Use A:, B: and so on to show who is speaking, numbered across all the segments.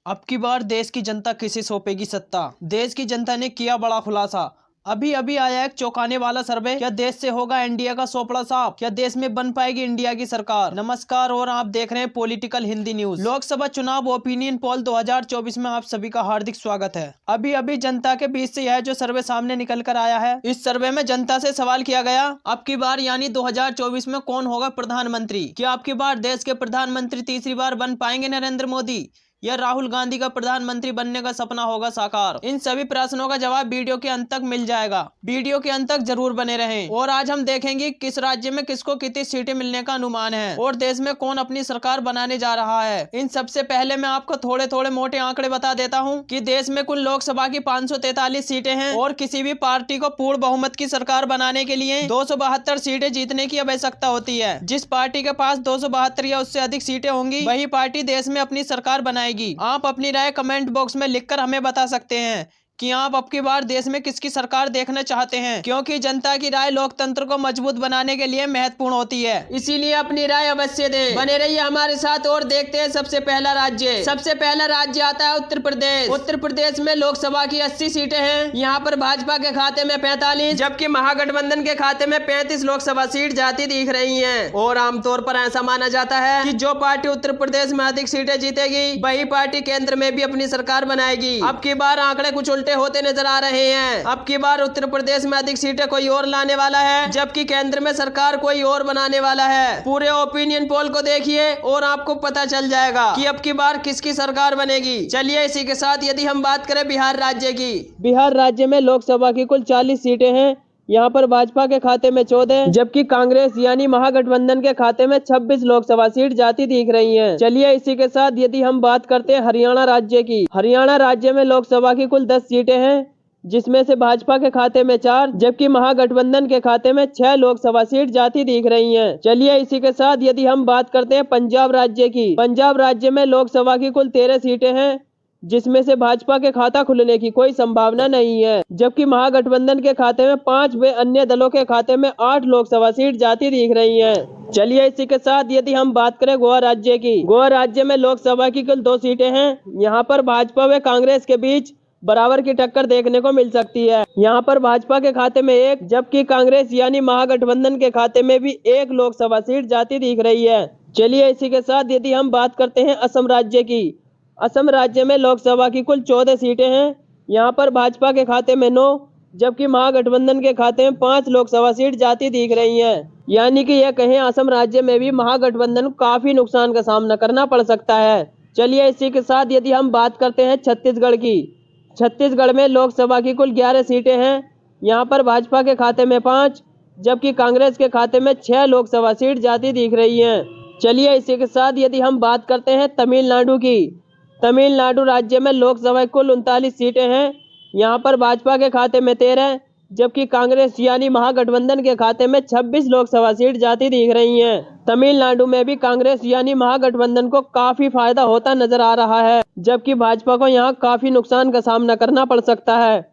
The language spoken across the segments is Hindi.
A: अब की बार देश की जनता किसे सौंपेगी सत्ता। देश की जनता ने किया बड़ा खुलासा। अभी अभी आया एक चौंकाने वाला सर्वे। क्या देश से होगा एनडीए का सोपड़ा साफ? क्या देश में बन पाएगी इंडिया की सरकार? नमस्कार और आप देख रहे हैं पॉलिटिकल हिंदी न्यूज। लोकसभा चुनाव ओपिनियन पोल 2024 में आप सभी का हार्दिक स्वागत है। अभी अभी जनता के बीच से यह जो सर्वे सामने निकल कर आया है, इस सर्वे में जनता से सवाल किया गया, अब की बार यानी 2024 में कौन होगा प्रधानमंत्री? क्या अब की बार देश के प्रधानमंत्री तीसरी बार बन पाएंगे नरेंद्र मोदी, या राहुल गांधी का प्रधानमंत्री बनने का सपना होगा साकार? इन सभी प्रश्नों का जवाब वीडियो के अंत तक मिल जाएगा। वीडियो के अंत तक जरूर बने रहें। और आज हम देखेंगे किस राज्य में किसको कितनी सीटें मिलने का अनुमान है और देश में कौन अपनी सरकार बनाने जा रहा है। इन सबसे पहले मैं आपको थोड़े थोड़े मोटे आंकड़े बता देता हूँ कि देश में कुल लोकसभा की 543 सीटें हैं और किसी भी पार्टी को पूर्ण बहुमत की सरकार बनाने के लिए 272 सीटें जीतने की आवश्यकता होती है। जिस पार्टी के पास 272 या उससे अधिक सीटें होंगी, वही पार्टी देश में अपनी सरकार बनाएगी। आप अपनी राय कमेंट बॉक्स में लिखकर हमें बता सकते हैं कि आप अब की बार देश में किसकी सरकार देखना चाहते हैं, क्योंकि जनता की राय लोकतंत्र को मजबूत बनाने के लिए महत्वपूर्ण होती है। इसीलिए अपनी राय अवश्य दें। बने रहिए हमारे साथ और देखते हैं सबसे पहला राज्य आता है उत्तर प्रदेश। उत्तर प्रदेश में लोकसभा की 80 सीटें हैं। यहाँ पर भाजपा के खाते में 45, जबकि महागठबंधन के खाते में 35 लोकसभा सीट जाती दिख रही है। और आमतौर पर ऐसा माना जाता है कि जो पार्टी उत्तर प्रदेश में अधिक सीटें जीतेगी, वही पार्टी केंद्र में भी अपनी सरकार बनाएगी। अब की बार आंकड़े कुछ उल्टे होते नजर आ रहे हैं। अब की बार उत्तर प्रदेश में अधिक सीटें कोई और लाने वाला है, जबकि केंद्र में सरकार कोई और बनाने वाला है। पूरे ओपिनियन पोल को देखिए और आपको पता चल जाएगा कि अब की बार किसकी सरकार बनेगी। चलिए इसी के साथ यदि हम बात करें बिहार राज्य की, बिहार राज्य में लोकसभा की कुल 40 सीटें हैं। यहाँ पर भाजपा के खाते में 14, जबकि कांग्रेस यानी महागठबंधन के खाते में 26 लोकसभा सीट जाती दिख रही हैं। चलिए इसी के साथ यदि हम बात करते हैं हरियाणा राज्य की, हरियाणा राज्य में लोकसभा की कुल 10 सीटें हैं, जिसमें से भाजपा के खाते में 4, जबकि महागठबंधन के खाते में 6 लोकसभा सीट जाती दिख रही हैं। चलिए इसी के साथ यदि हम बात करते हैं पंजाब राज्य की, पंजाब राज्य में लोकसभा की कुल 13 सीटें हैं, जिसमें से भाजपा के खाता खुलने की कोई संभावना नहीं है, जबकि महागठबंधन के खाते में 5 व अन्य दलों के खाते में 8 लोकसभा सीट जाती दिख रही हैं। चलिए इसी के साथ यदि हम बात करें गोवा राज्य की, गोवा राज्य में लोकसभा की कुल 2 सीटें हैं। यहाँ पर भाजपा व कांग्रेस के बीच बराबर की टक्कर देखने को मिल सकती है। यहाँ पर भाजपा के खाते में 1, जबकि कांग्रेस यानी महागठबंधन के खाते में भी 1 लोकसभा सीट जाती दिख रही है। चलिए इसी के साथ यदि हम बात करते हैं असम राज्य की, असम राज्य में लोकसभा की कुल 14 सीटें हैं। यहाँ पर भाजपा के खाते में 9, जबकि महागठबंधन के खाते में 5 लोकसभा सीट जाती दिख रही हैं। यानी कि यह कहें असम राज्य में भी महागठबंधन को काफी नुकसान का सामना करना पड़ सकता है। चलिए इसी के साथ यदि हम बात करते हैं छत्तीसगढ़ की, छत्तीसगढ़ में लोकसभा की कुल 11 सीटें हैं। यहाँ पर भाजपा के खाते में 5, जबकि कांग्रेस के खाते में 6 लोकसभा सीट जाती दिख रही हैं। चलिए इसी के साथ यदि हम बात करते हैं तमिलनाडु की, तमिलनाडु राज्य में लोकसभा कुल 39 सीटें हैं। यहाँ पर भाजपा के खाते में 13, जबकि कांग्रेस यानी महागठबंधन के खाते में 26 लोकसभा सीट जाती दिख रही हैं। तमिलनाडु में भी कांग्रेस यानी महागठबंधन को काफी फायदा होता नजर आ रहा है, जबकि भाजपा को यहाँ काफी नुकसान का सामना करना पड़ सकता है।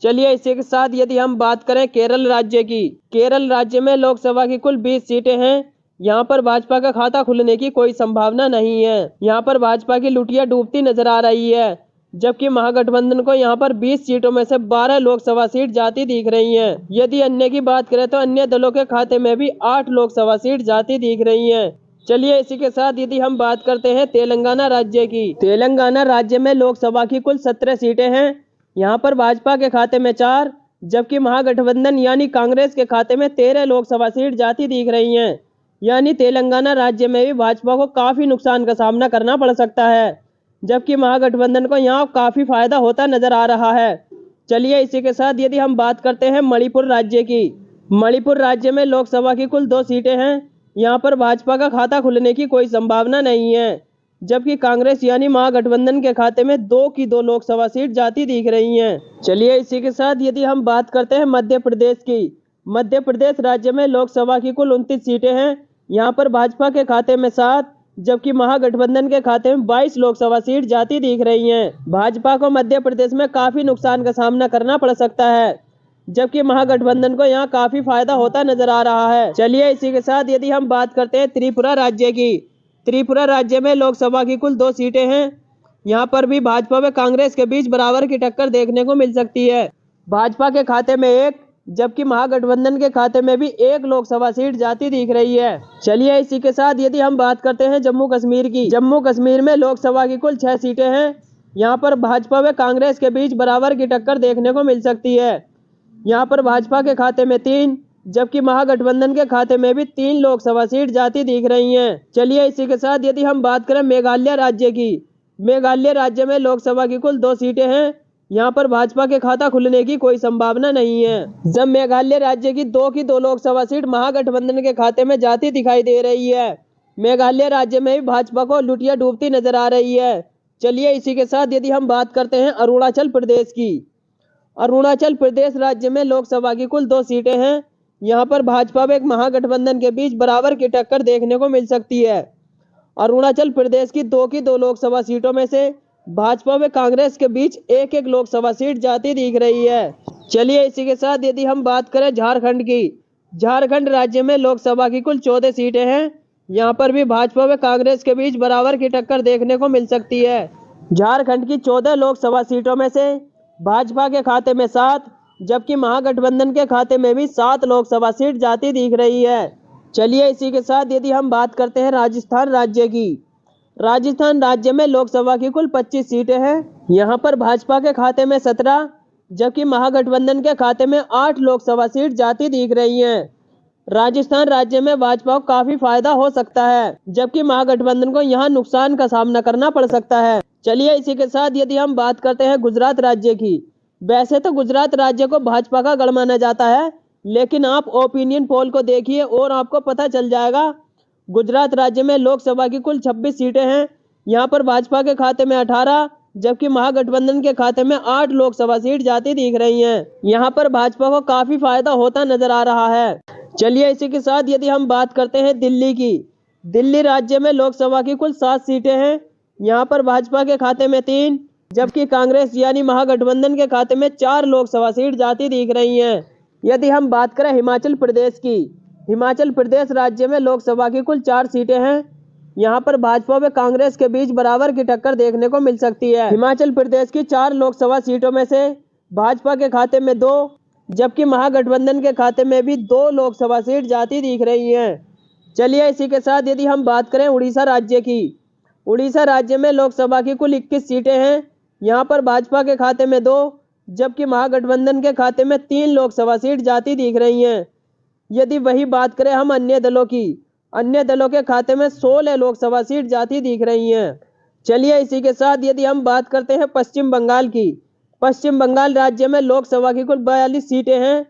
A: चलिए इसी के साथ यदि हम बात करें केरल राज्य की, केरल राज्य में लोकसभा की कुल 20 सीटें हैं। यहाँ पर भाजपा का खाता खुलने की कोई संभावना नहीं है। यहाँ पर भाजपा की लुटिया डूबती नजर आ रही है, जबकि महागठबंधन को यहाँ पर 20 सीटों में से 12 लोकसभा सीट जाती दिख रही हैं। यदि अन्य की बात करें तो अन्य दलों के खाते में भी 8 लोकसभा सीट जाती दिख रही हैं। चलिए इसी के साथ यदि हम बात करते हैं तेलंगाना राज्य की, तेलंगाना राज्य में लोकसभा की कुल 17 सीटें हैं। यहाँ पर भाजपा के खाते में 4, जबकि महागठबंधन यानी कांग्रेस के खाते में 13 लोकसभा सीट जाती दिख रही हैं। यानी तेलंगाना राज्य में भी भाजपा को काफी नुकसान का सामना करना पड़ सकता है, जबकि महागठबंधन को यहाँ काफी फायदा होता नजर आ रहा है। चलिए इसी के साथ यदि हम बात करते हैं मणिपुर राज्य की, मणिपुर राज्य में लोकसभा की कुल 2 सीटें हैं। यहाँ पर भाजपा का खाता खुलने की कोई संभावना नहीं है, जबकि कांग्रेस यानी महागठबंधन के खाते में 2 की 2 लोकसभा सीट जाती दिख रही हैं। चलिए इसी के साथ यदि हम बात करते हैं मध्य प्रदेश की, मध्य प्रदेश राज्य में लोकसभा की कुल 29 सीटें हैं। यहाँ पर भाजपा के खाते में 7, जबकि महागठबंधन के खाते में 22 लोकसभा सीट जाती दिख रही हैं। भाजपा को मध्य प्रदेश में काफी नुकसान का सामना करना पड़ सकता है, जबकि महागठबंधन को यहाँ काफी फायदा होता नजर आ रहा है। चलिए इसी के साथ यदि हम बात करते हैं त्रिपुरा राज्य की, त्रिपुरा राज्य में लोकसभा की कुल 2 सीटें हैं। यहाँ पर भी भाजपा व कांग्रेस के बीच बराबर की टक्कर देखने को मिल सकती है। भाजपा के खाते में 1 जबकि महागठबंधन के खाते में भी 1 लोकसभा सीट जाती दिख रही है। चलिए इसी के साथ यदि हम बात करते हैं जम्मू कश्मीर की। जम्मू कश्मीर में लोकसभा की कुल 6 सीटें हैं। यहाँ पर भाजपा व कांग्रेस के बीच बराबर की टक्कर देखने को मिल सकती है। यहाँ पर भाजपा के खाते में 3 जबकि महागठबंधन के खाते में भी 3 लोकसभा सीट जाती दिख रही हैं। चलिए इसी के साथ यदि हम बात करें मेघालय राज्य की। मेघालय राज्य में लोकसभा की कुल 2 सीटें हैं। यहाँ पर भाजपा के खाता खुलने की कोई संभावना नहीं है। जब मेघालय राज्य की 2 लोकसभा सीट महागठबंधन के खाते में जाती दिखाई दे रही है। मेघालय राज्य में भी भाजपा को लुटिया डूबती नजर आ रही है। चलिए इसी के साथ यदि हम बात करते हैं अरुणाचल प्रदेश की। अरुणाचल प्रदेश राज्य में लोकसभा की कुल 2 सीटें हैं। यहाँ पर भाजपा व महागठबंधन के बीच बराबर की टक्कर देखने को मिल सकती है। अरुणाचल प्रदेश की 2 लोकसभा सीटों में से भाजपा व कांग्रेस के बीच 1 लोकसभा सीट जाती दिख रही है। चलिए इसी के साथ यदि हम बात करें झारखंड की। झारखंड राज्य में लोकसभा की कुल 14 सीटें हैं। यहाँ पर भी भाजपा व कांग्रेस के बीच बराबर की टक्कर देखने को मिल सकती है। झारखंड की 14 लोकसभा सीटों में से भाजपा के खाते में 7 जबकि महागठबंधन के खाते में भी 7 लोकसभा सीट जाती दिख रही है। चलिए इसी के साथ यदि हम बात करते हैं राजस्थान राज्य की। राजस्थान राज्य में लोकसभा की कुल 25 सीटें हैं। यहाँ पर भाजपा के खाते में 17 जबकि महागठबंधन के खाते में 8 लोकसभा सीट जाती दिख रही हैं। राजस्थान राज्य में भाजपा को काफी फायदा हो सकता है जबकि महागठबंधन को यहाँ नुकसान का सामना करना पड़ सकता है। चलिए इसी के साथ यदि हम बात करते हैं गुजरात राज्य की। वैसे तो गुजरात राज्य को भाजपा का गढ़ माना जाता है, लेकिन आप ओपिनियन पोल को देखिए और आपको पता चल जाएगा। गुजरात राज्य में लोकसभा की कुल 26 सीटें हैं। यहाँ पर भाजपा के खाते में 18 जबकि महागठबंधन के खाते में 8 लोकसभा सीट जाती दिख रही हैं। यहाँ पर भाजपा को काफी फायदा होता नजर आ रहा है। चलिए इसी के साथ यदि हम बात करते हैं दिल्ली की। दिल्ली राज्य में लोकसभा की कुल 7 सीटें हैं। यहाँ पर भाजपा के खाते में 3 जबकि कांग्रेस यानी महागठबंधन के खाते में 4 लोकसभा सीट जाती दिख रही हैं। यदि हम बात करें हिमाचल प्रदेश की। हिमाचल प्रदेश राज्य में लोकसभा की कुल 4 सीटें हैं। यहाँ पर भाजपा व कांग्रेस के बीच बराबर की टक्कर देखने को मिल सकती है। हिमाचल प्रदेश की 4 लोकसभा सीटों में से भाजपा के खाते में 2 जबकि महागठबंधन के खाते में भी 2 लोकसभा सीट जाती दिख रही हैं। चलिए इसी के साथ यदि हम बात करें उड़ीसा राज्य की। उड़ीसा राज्य में लोकसभा की कुल 21 सीटें हैं। यहाँ पर भाजपा के खाते में 2 जबकि महागठबंधन के खाते में 3 लोकसभा सीट जाती दिख रही हैं। यदि वही बात करें हम अन्य दलों की, अन्य दलों के खाते में 16 लोकसभा सीट जाती दिख रही हैं। चलिए इसी के साथ यदि हम बात करते हैं पश्चिम बंगाल की। पश्चिम बंगाल राज्य में लोकसभा की कुल 42 सीटें हैं।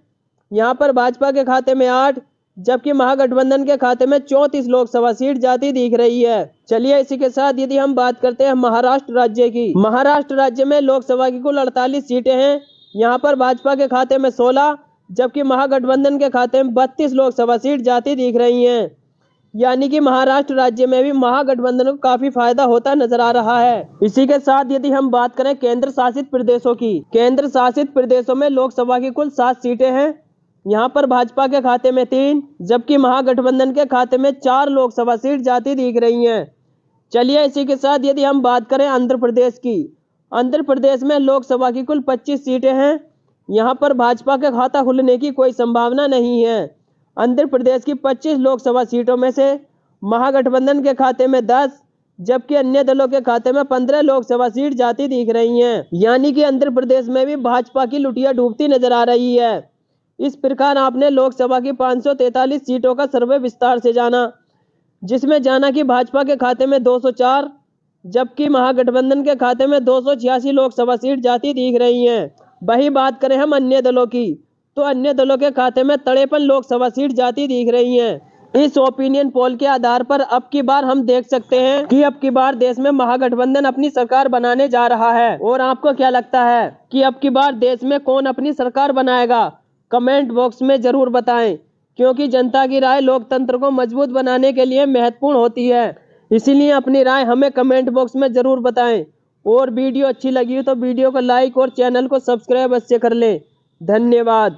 A: यहाँ पर भाजपा के खाते में 8 जबकि महागठबंधन के खाते में 34 लोकसभा सीट जाती दिख रही है। चलिए इसी के साथ यदि हम बात करते हैं महाराष्ट्र राज्य की। महाराष्ट्र राज्य में लोकसभा की कुल 48 सीटें हैं। यहाँ पर भाजपा के खाते में 16 जबकि महागठबंधन के खाते में 32 लोकसभा सीट जाती दिख रही हैं। यानी कि महाराष्ट्र राज्य में भी महागठबंधन को काफी फायदा होता नजर आ रहा है। इसी के साथ यदि हम बात करें केंद्र शासित प्रदेशों की। केंद्र शासित प्रदेशों में लोकसभा की कुल 7 सीटें हैं। यहाँ पर भाजपा के खाते में 3 जबकि महागठबंधन के खाते में 4 लोकसभा सीट जाती दिख रही हैं। चलिए इसी के साथ यदि हम बात करें आंध्र प्रदेश की। आंध्र प्रदेश में लोकसभा की कुल 25 सीटें हैं। यहाँ पर भाजपा का खाता खुलने की कोई संभावना नहीं है। आंध्र प्रदेश की 25 लोकसभा सीटों में से महागठबंधन के खाते में 10 जबकि अन्य दलों के खाते में 15 लोकसभा सीट जाती दिख रही हैं। यानी कि आंध्र प्रदेश में भी भाजपा की लुटिया डूबती नजर आ रही है। इस प्रकार आपने लोकसभा की 543 सीटों का सर्वे विस्तार से जाना, जिसमें जाना कि भाजपा के खाते में 204 जबकि महागठबंधन के खाते में 286 लोकसभा सीट जाती दिख रही हैं। वही बात करें हम अन्य दलों की, तो अन्य दलों के खाते में 53 लोकसभा सीट जाती दिख रही हैं। इस ओपिनियन पोल के आधार पर अब की बार हम देख सकते हैं कि अब की बार देश में महागठबंधन अपनी सरकार बनाने जा रहा है। और आपको क्या लगता है कि अब की बार देश में कौन अपनी सरकार बनाएगा? कमेंट बॉक्स में जरूर बताएं, क्योंकि जनता की राय लोकतंत्र को मजबूत बनाने के लिए महत्वपूर्ण होती है। इसीलिए अपनी राय हमें कमेंट बॉक्स में जरूर बताएं। और वीडियो अच्छी लगी तो वीडियो को लाइक और चैनल को सब्सक्राइब अवश्य कर लें। धन्यवाद।